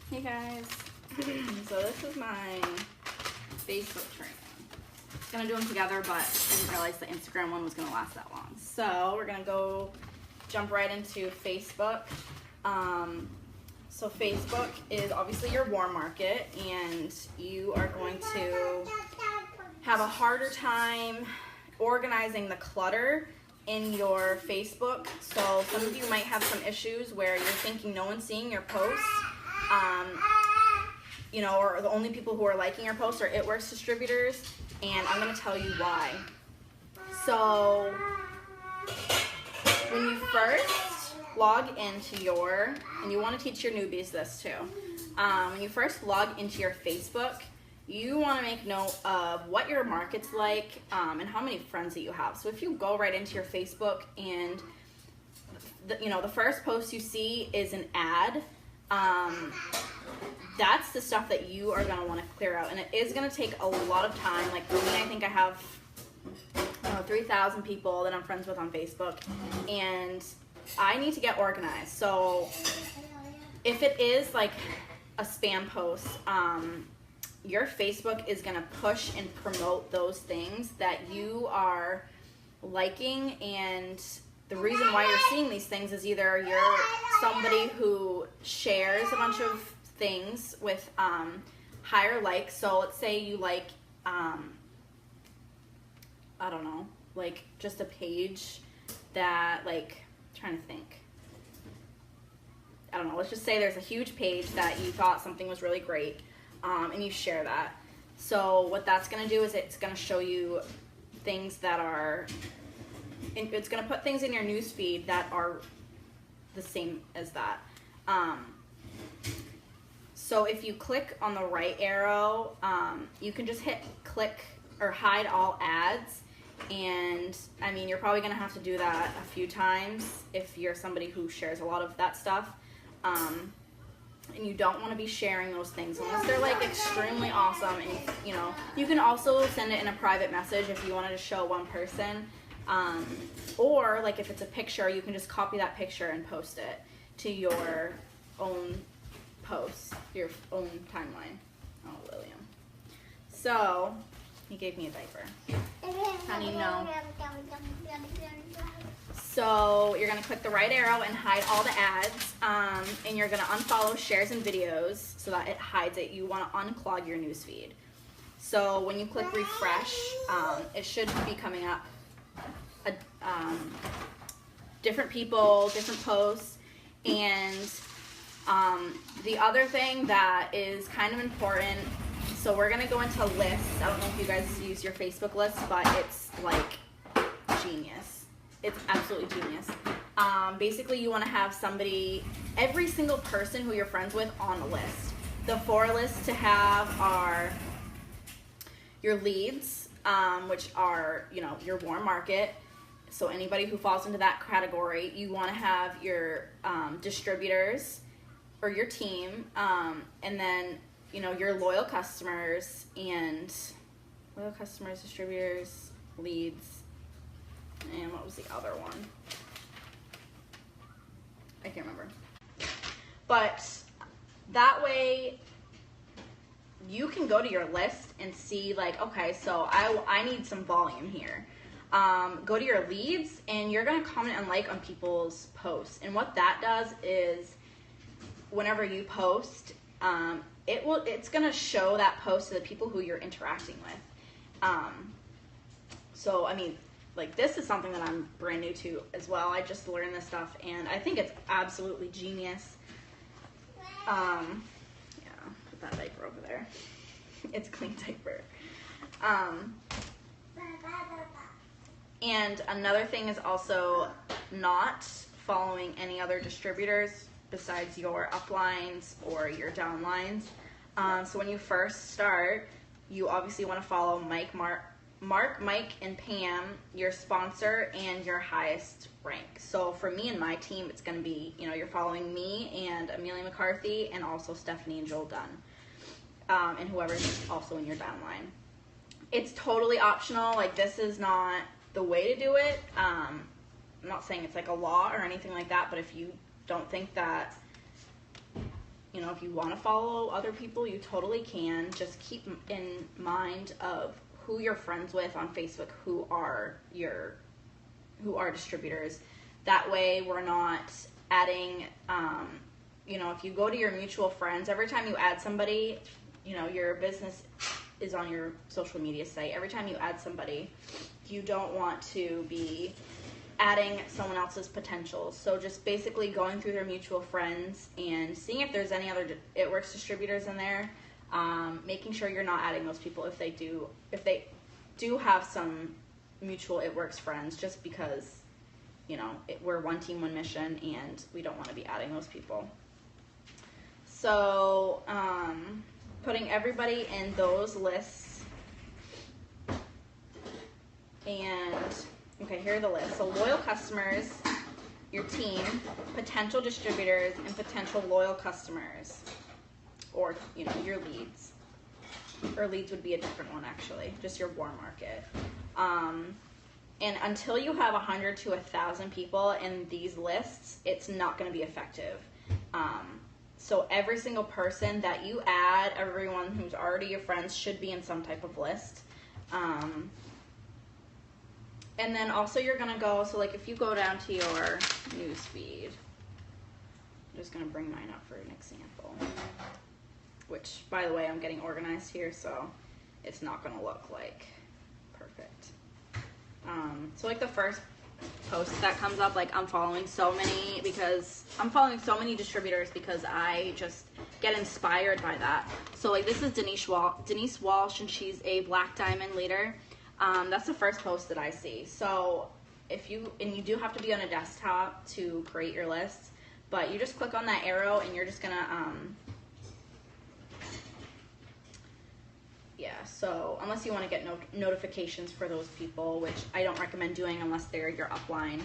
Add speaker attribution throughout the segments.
Speaker 1: Hey guys, so this is my Facebook training. I was gonna do them together, but I didn't realize the Instagram one was gonna last that long. So we're gonna jump right into Facebook. So Facebook is obviously your warm market, and you are going to have a harder time organizing the clutter in your Facebook. So some of you might have some issues where you're thinking no one's seeing your posts, you know, or the only people who are liking your posts are It Works distributors, and I'm going to tell you why. So when you first log into your, and you want to teach your newbies this too, when you first log into your Facebook, you want to make note of what your market's like and how many friends that you have. So if you go right into your Facebook and the first post you see is an ad, that's the stuff that you are going to want to clear out, and it is going to take a lot of time. Like for me, I think I have 3,000 people that I'm friends with on Facebook, and I need to get organized. So if it is like a spam post, your Facebook is going to push and promote those things that you are liking, and the reason why you're seeing these things is either you're somebody who shares a bunch of things with higher likes. So let's say you like, I don't know, like just a page that, like, I'm trying to think. I don't know, let's just say there's a huge page that you thought something was really great, and you share that. So what that's going to do is it's going to show you things that are, it's going to put things in your newsfeed that are the same as that. So if you click on the right arrow, you can just hit click or hide all ads. And I mean, you're probably going to have to do that a few times if you're somebody who shares a lot of that stuff. And you don't want to be sharing those things unless they're like extremely awesome. And you can also send it in a private message if you wanted to show one person. Or like if it's a picture, you can just copy that picture and post it to your own post, your own timeline. Oh, William. So he gave me a diaper. Honey, no. So you're going to click the right arrow and hide all the ads, and you're going to unfollow shares and videos so that it hides it. You want to unclog your newsfeed. So when you click refresh, it should be coming up different people, different posts, and the other thing that is kind of important, so we're going to go into lists. I don't know if you guys use your Facebook list, but it's like genius. It's absolutely genius. Basically, you want to have every single person who you're friends with on a list. The 4 lists to have are your leads, which are, your warm market. So anybody who falls into that category. You want to have your distributors or your team, and then your loyal customers, distributors, leads, and what was the other one? I can't remember. But that way you can go to your list and see, like, okay, so I need some volume here. Go to your leads, and you're going to comment and like on people's posts. And what that does is whenever you post, it's going to show that post to the people who you're interacting with. So, I mean, like, this is something that I'm brand new to as well. I just learned this stuff, and I think it's absolutely genius. Yeah, put that diaper over there. It's a clean diaper. And another thing is also not following any other distributors besides your uplines or your downlines. So when you first start, you obviously want to follow Mark, Mike, and Pam, your sponsor, and your highest rank. So for me and my team, it's going to be, you're following me and Amelia McCarthy, and also Stephanie and Joel Dunn, and whoever's also in your downline. It's totally optional. Like, this is not the way to do it. I'm not saying it's like a law or anything like that, but if you don't think that you know, if you want to follow other people, you totally can. Just keep in mind of who you're friends with on Facebook, who are distributors. That way we're not adding, you know, if you go to your mutual friends, every time you add somebody, you know, your business is on your social media site. Every time you add somebody, you don't want to be adding someone else's potential. So just basically going through their mutual friends and seeing if there's any other It Works distributors in there, making sure you're not adding those people if they do have some mutual It Works friends, just because, you know, we're one team, one mission, and we don't want to be adding those people. So putting everybody in those lists, and okay, here are the lists. So loyal customers, your team, potential distributors, and potential loyal customers, or, you know, your leads. Or leads would be a different one, actually, just your warm market. And until you have 100 to 1,000 people in these lists, it's not going to be effective. So every single person that you add, everyone who's already your friends, should be in some type of list. And then also you're going to go, so like if you go down to your news feed, I'm just going to bring mine up for an example. Which, by the way, I'm getting organized here, so it's not going to look like perfect. So like the first post that comes up, like I'm following so many distributors because I just get inspired by that. So like this is Denise Walsh, and she's a Black Diamond leader. That's the first post that I see. So you do have to be on a desktop to create your lists, but you just click on that arrow and you're just gonna so unless you want to get notifications for those people, which I don't recommend doing unless they're your upline,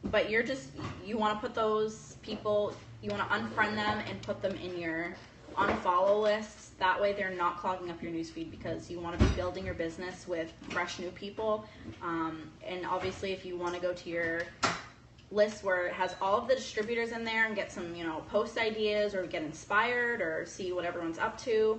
Speaker 1: but you want to put those people, you want to unfriend them and put them in your unfollow lists. That way they're not clogging up your newsfeed, because you want to be building your business with fresh new people. And obviously if you want to go to your list where it has all of the distributors in there and get some, you know, post ideas or get inspired or see what everyone's up to,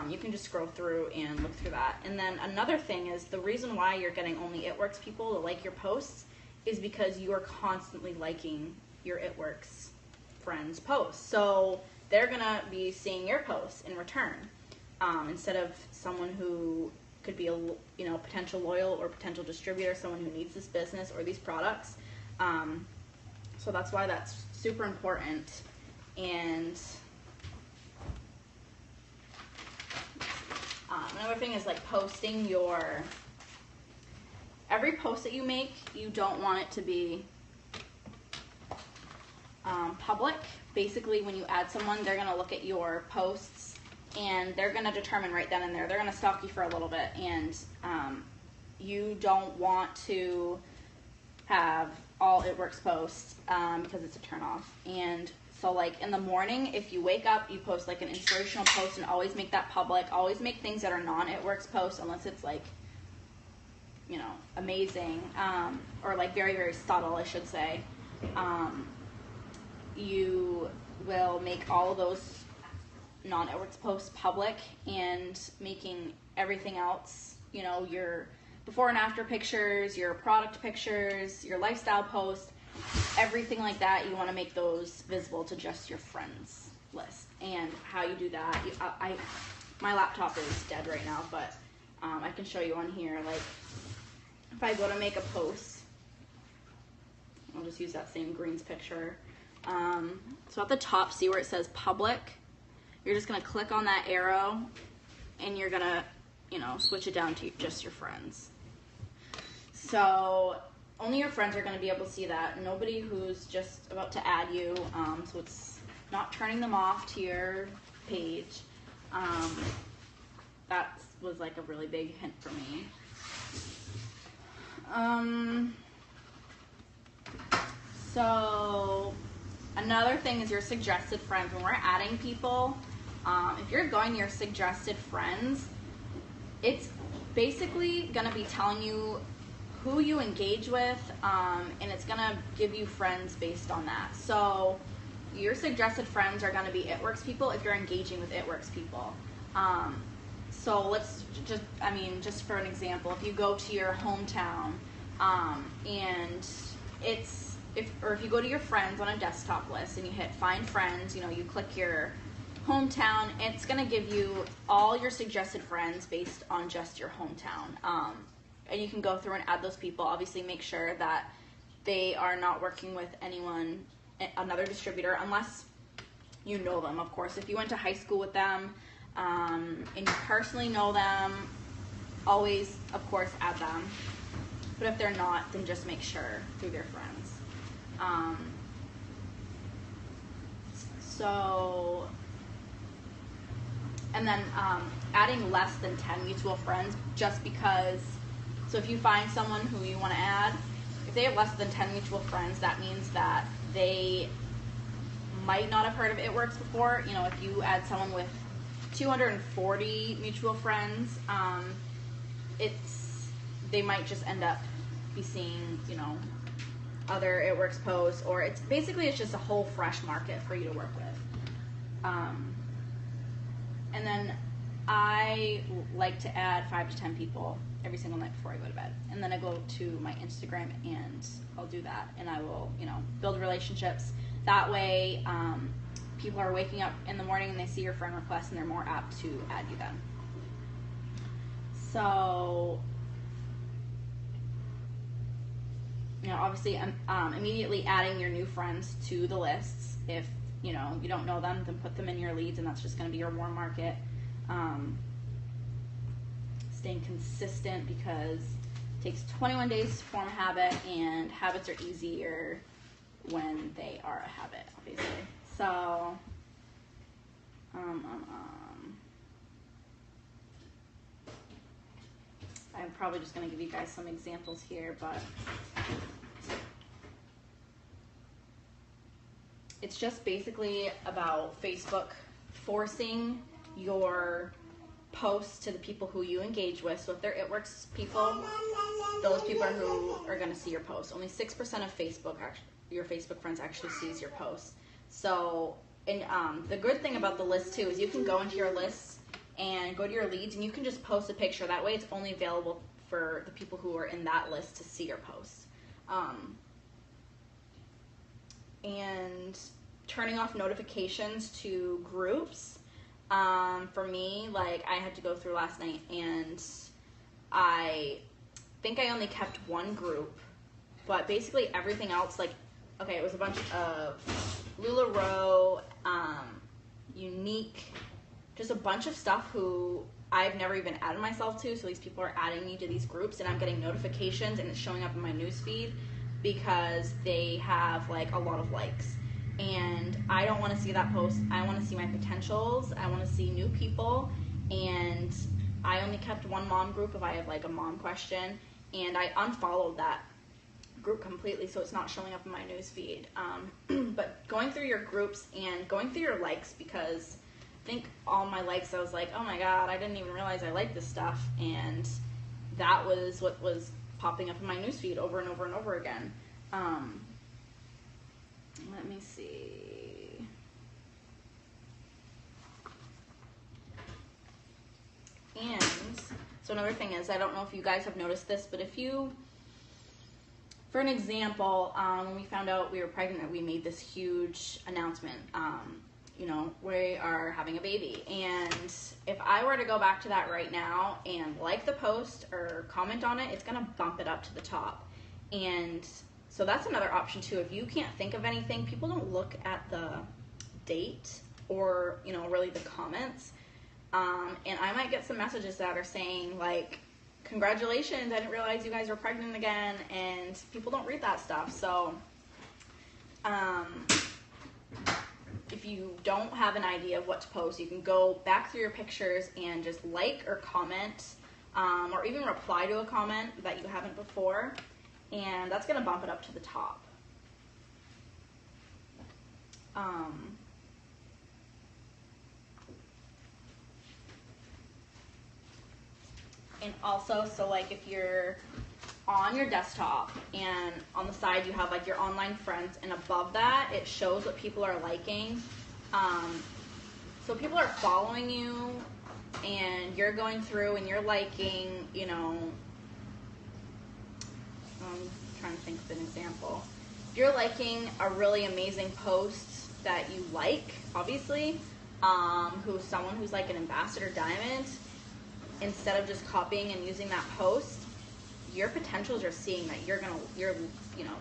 Speaker 1: you can just scroll through and look through that. And then another thing is, the reason why you're getting only It Works people to like your posts is because you are constantly liking your It Works friends' posts. So they're gonna be seeing your posts in return, instead of someone who could be a, you know, potential loyal or potential distributor, someone who needs this business or these products. So that's why that's super important. And another thing is like posting every post that you make, you don't want it to be public. Basically, when you add someone, they're going to look at your posts and they're going to determine right then and there. They're going to stalk you for a little bit, and you don't want to have all It Works posts because it's a turnoff. And so like in the morning, if you wake up, you post like an inspirational post, and always make that public. Always make things that are non-It Works posts, unless it's like, you know, amazing, or like very, very subtle, I should say. You will make all of those non-It Works posts public, and making everything else, you know, your before and after pictures, your product pictures, your lifestyle posts, everything like that, you want to make those visible to just your friends list. And how you do that, my laptop is dead right now, but I can show you on here. Like if I go to make a post, I'll just use that same greens picture. So at the top, see where it says public? You're just going to click on that arrow, and you're going to, you know, switch it down to just your friends. So only your friends are going to be able to see that. Nobody who's just about to add you, so it's not turning them off to your page. That was like a really big hint for me. So another thing is your suggested friends. When we're adding people, if you're going to your suggested friends, it's basically going to be telling you who you engage with, and it's going to give you friends based on that. So your suggested friends are going to be It Works people if you're engaging with It Works people. So let's just for an example, if you go to your hometown and if you go to your friends on a desktop list and you hit find friends, you click your hometown, it's going to give you all your suggested friends based on just your hometown. And you can go through and add those people. Obviously make sure that they are not working with another distributor, unless you know them, of course. If you went to high school with them and you personally know them, always, of course, add them. But if they're not, then just make sure through their friends. And then adding less than 10 mutual friends, just because, so if you find someone who you want to add, if they have less than 10 mutual friends, that means that they might not have heard of It Works before. If you add someone with 240 mutual friends, they might just end up be seeing, other It Works posts, or it's just a whole fresh market for you to work with. And then I like to add 5 to 10 people every single night before I go to bed. And then I go to my Instagram and I'll do that, and I will, build relationships. That way, people are waking up in the morning and they see your friend request and they're more apt to add you then. So, obviously, immediately adding your new friends to the lists. If, you don't know them, then put them in your leads, and that's just going to be your warm market. Staying consistent, because it takes 21 days to form a habit, and habits are easier when they are a habit, obviously. So, I'm probably just going to give you guys some examples here, but it's just basically about Facebook forcing your posts to the people who you engage with. So if they're It Works people, those people are who are going to see your posts. Only 6% of your Facebook friends actually sees your posts. So, and the good thing about the list too is you can go into your lists and go to your leads, and you can just post a picture. That way it's only available for the people who are in that list to see your posts. And turning off notifications to groups. For me, I had to go through last night, and I think I only kept one group, but basically everything else, it was a bunch of LuLaRoe, Unique, just a bunch of stuff who I've never even added myself to, so these people are adding me to these groups, and I'm getting notifications, and it's showing up in my newsfeed because they have a lot of likes. And I don't want to see that post. I want to see my potentials. I want to see new people. And I only kept one mom group if I have a mom question, and I unfollowed that group completely, so it's not showing up in my newsfeed. But going through your groups and going through your likes, because I think all my likes, I was like, oh my god, I didn't even realize I liked this stuff, and that was what was popping up in my newsfeed over and over and over again. Let me see. And so another thing is, I don't know if you guys have noticed this, but if you, for an example, when we found out we were pregnant, we made this huge announcement. We are having a baby. And if I were to go back to that right now and like the post or comment on it, it's going to bump it up to the top. And so that's another option too. If you can't think of anything, people don't look at the date or, really the comments. And I might get some messages that are saying congratulations, I didn't realize you guys were pregnant again, and people don't read that stuff. So if you don't have an idea of what to post, you can go back through your pictures and just like or comment, or even reply to a comment that you haven't before, and that's going to bump it up to the top. And also, so if you're on your desktop, and on the side you have like your online friends, and above that it shows what people are liking. So people are following you, and you're going through and you're liking, you know, I'm trying to think of an example. If you're liking a really amazing post that you like, obviously, who's someone who's like an ambassador diamond, instead of just copying and using that post, your potentials are seeing that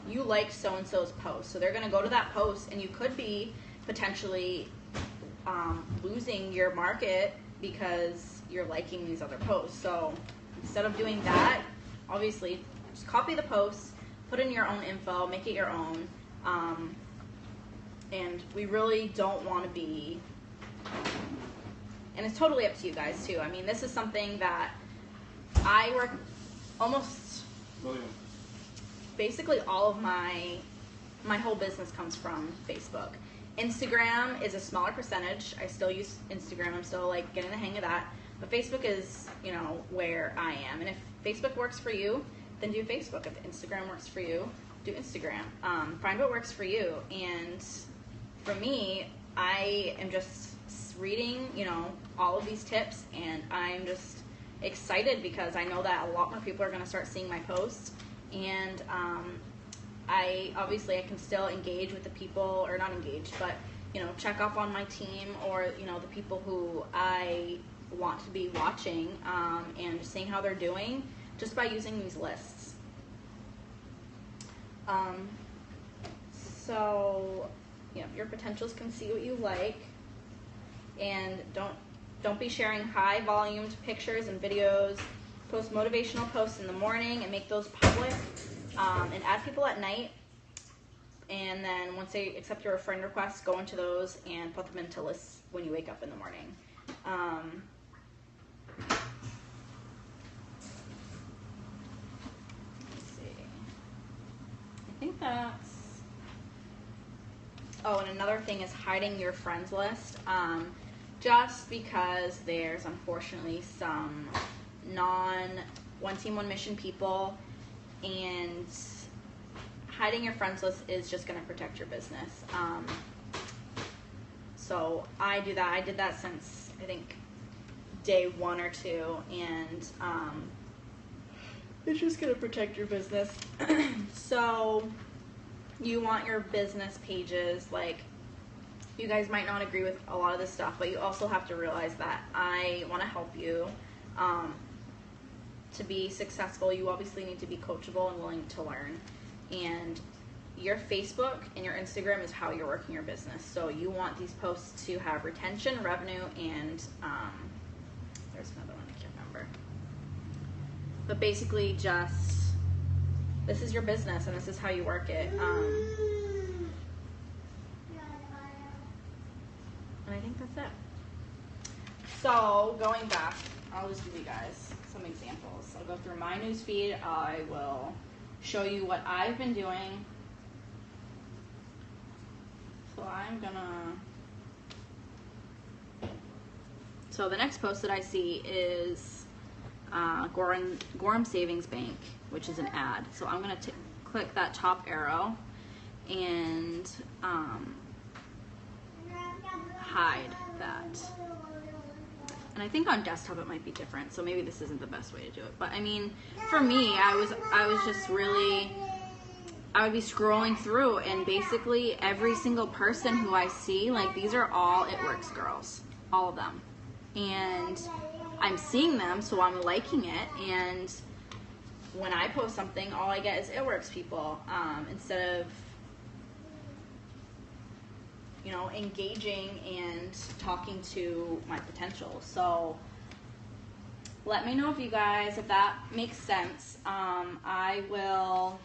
Speaker 1: you like so-and-so's post. So they're gonna go to that post, and you could be potentially losing your market because you're liking these other posts. So instead of doing that, obviously just copy the post, put in your own info, make it your own, and we really don't want to be, and it's totally up to you guys too. I mean, this is something that I work almost, basically all of my whole business comes from Facebook. Instagram is a smaller percentage. I still use Instagram. I'm still like getting the hang of that. But Facebook is, you know, where I am. And if Facebook works for you, then do Facebook. If Instagram works for you, do Instagram. Find what works for you. And for me, I am just reading, you know, all of these tips, and I'm just excited because I know that a lot more people are going to start seeing my posts. And I can still engage with the people, or not engage, but, you know, check up on my team, or, you know, the people who I want to be watching, and just seeing how they're doing just by using these lists. So, you know, your potentials can see what you like, and don't be sharing high volumed pictures and videos. Post motivational posts in the morning and make those public. And add people at night, and then once they accept your friend requests, go into those and put them into lists when you wake up in the morning. Let's see. I think that's... Oh, and another thing is hiding your friends list. Just because there's unfortunately some one team, one mission people, and hiding your friends list is just going to protect your business. So I do that. I did that since, I think, day 1 or 2, and it's just going to protect your business. So you want your business pages, like, you guys might not agree with a lot of this stuff, but you also have to realize that I want to help you. To be successful, you obviously need to be coachable and willing to learn. And your Facebook and your Instagram is how you're working your business. So you want these posts to have retention, revenue, and there's another one I can't remember. But basically just, this is your business and this is how you work it. And I think that's it. So going back, I'll just give you guys some examples. I'll go through my newsfeed. I will show you what I've been doing. So so the next post that I see is Gorham Savings Bank, which is an ad. So I'm gonna click that top arrow and hide that. And I think on desktop it might be different, so maybe this isn't the best way to do it. But I mean, for me, I was just really, I would be scrolling through, and basically every single person who I see, like, these are all It Works girls, all of them. And I'm seeing them, so I'm liking it, and when I post something, all I get is It Works people, instead of, you know, engaging and talking to my potential. So let me know if that makes sense. I will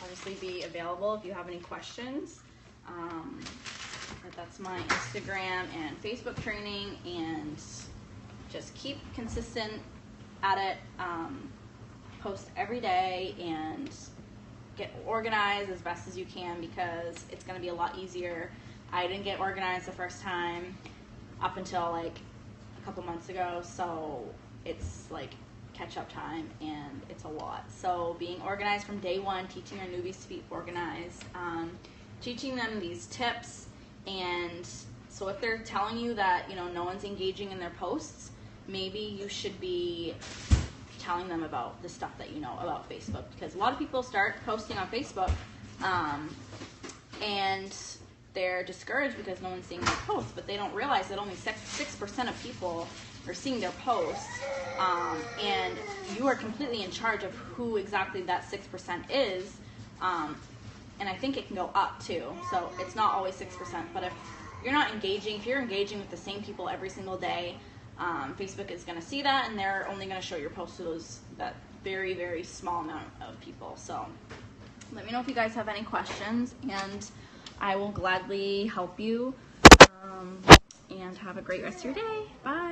Speaker 1: obviously be available if you have any questions. That's my Instagram and Facebook training, and just keep consistent at it. Post every day and get organized as best as you can, because it's going to be a lot easier. I didn't get organized the first time up until like a couple months ago, so it's like catch-up time, and it's a lot. So being organized from day one, teaching our newbies to be organized, teaching them these tips. And so if they're telling you that, you know, no one's engaging in their posts, maybe you should be telling them about the stuff that you know about Facebook, because a lot of people start posting on Facebook and they're discouraged because no one's seeing their posts, but they don't realize that only 6% of people are seeing their posts, and you are completely in charge of who exactly that 6% is, and I think it can go up too, so it's not always 6%, but if you're not engaging, if you're engaging with the same people every single day, Facebook is going to see that, and they're only going to show your posts to that very, very small amount of people. So let me know if you guys have any questions, and I will gladly help you. And have a great rest of your day. Bye.